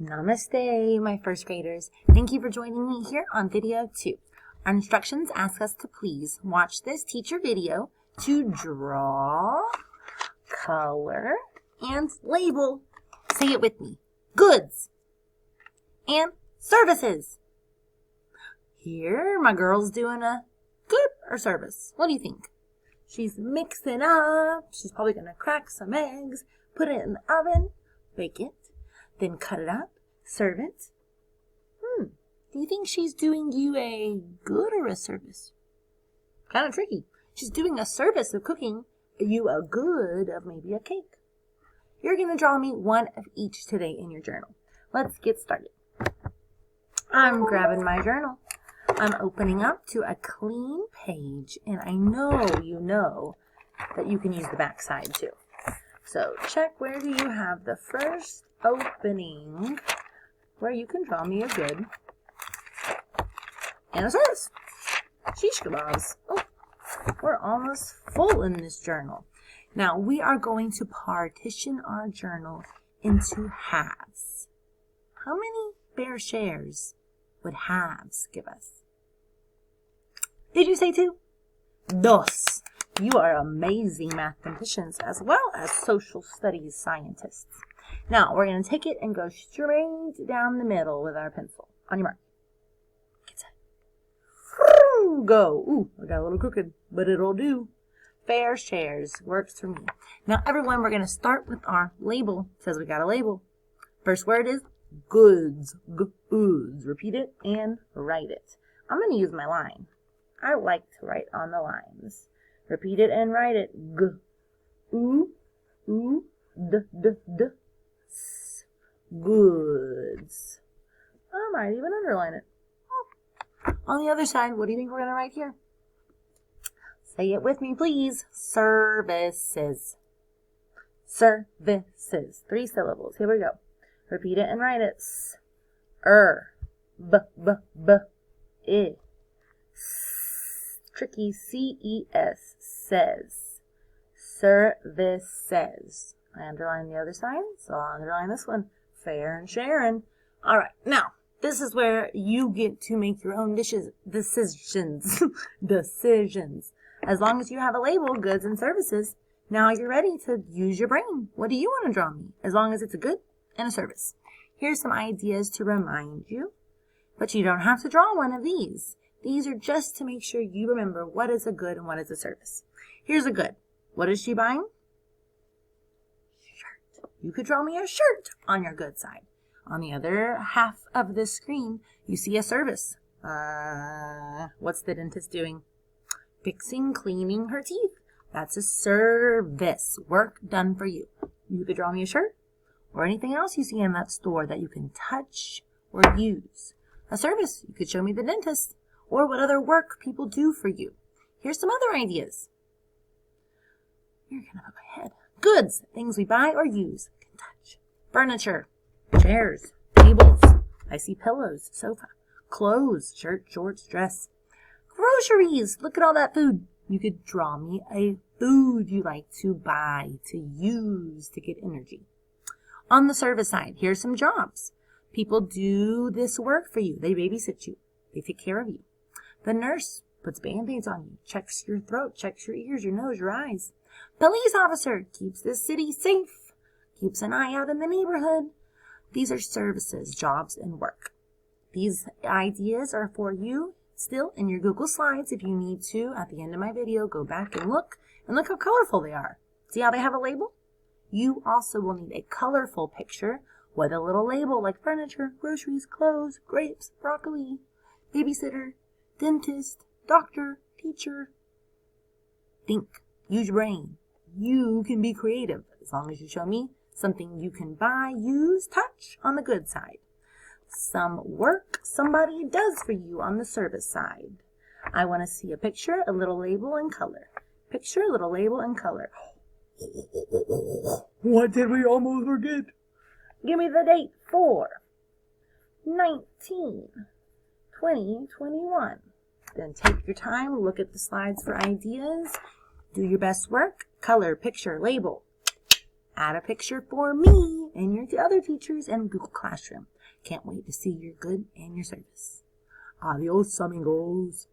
Namaste, my first graders. Thank you for joining me here on video 2. Our instructions ask us to please watch this teacher video to draw, color, and label. Say it with me. Goods and services. Here, my girl's doing a good or service. What do you think? She's mixing up. She's probably going to crack some eggs, put it in the oven, bake it, then cut it up, serve it. Do you think she's doing you a good or a service? Kind of tricky. She's doing a service of cooking you a good of maybe a cake. You're going to draw me one of each today in your journal. Let's get started. I'm grabbing my journal. I'm opening up to a clean page, and I know you know that you can use the back side too. So check where do you have the first opening where you can draw me a good and a service. Sheesh kebabs. Oh, we're almost full in this journal. Now we are going to partition our journal into halves. How many bare shares would halves give us? Did you say 2? Dos. You are amazing mathematicians as well as social studies scientists. Now, we're going to take it and go straight down the middle with our pencil. On your mark. Get set. Go. Ooh, I got a little crooked, but it'll do. Fair shares works for me. Now, everyone, we're going to start with our label. It says we got a label. First word is goods. Goods. Repeat it and write it. I'm going to use my line. I like to write on the lines. Repeat it and write it. G, oo, oo, d, d, d, s. Goods. I might even underline it. On the other side, what do you think we're going to write here? Say it with me, please. Services. Services. 3 syllables. Here we go. Repeat it and write it. S, b, b, b, I. Tricky, C-E-S, says. Services. I underline the other side, so I'll underline this one. Fair and sharing. All right, now, this is where you get to make your own decisions. Decisions. As long as you have a label, goods and services, now you're ready to use your brain. What do you want to draw me? As long as it's a good and a service. Here's some ideas to remind you, but you don't have to draw one of these. These are just to make sure you remember what is a good and what is a service. Here's a good. What is she buying? Shirt. You could draw me a shirt on your good side. On the other half of the screen, you see a service. What's the dentist doing? Fixing, cleaning her teeth. That's a service. Work done for you. You could draw me a shirt or anything else you see in that store that you can touch or use. A service. You could show me the dentist. Or what other work people do for you. Here's some other ideas. You're going to have a head. Goods, things we buy or use. Can touch. Furniture, chairs, tables. I see pillows, sofa, clothes, shirt, shorts, dress. Groceries, look at all that food. You could draw me a food you like to buy, to use, to get energy. On the service side, here's some jobs. People do this work for you. They babysit you. They take care of you. The nurse puts Band-Aids on you, checks your throat, checks your ears, your nose, your eyes. Police officer keeps the city safe, keeps an eye out in the neighborhood. These are services, jobs, and work. These ideas are for you still in your Google Slides. If you need to, at the end of my video, go back and look how colorful they are. See how they have a label? You also will need a colorful picture with a little label like furniture, groceries, clothes, grapes, broccoli, babysitter, dentist, doctor, teacher. Think. Use your brain. You can be creative as long as you show me something you can buy, use, touch on the good side. Some work somebody does for you on the service side. I want to see a picture, a little label, and color. Picture, a little label, and color. What did we almost forget? Give me the date. 4/19/2021. Then take your time, look at the slides for ideas, do your best work, color, picture, label. Add a picture for me and your other teachers in Google Classroom. Can't wait to see your good and your service. Adios, amigos.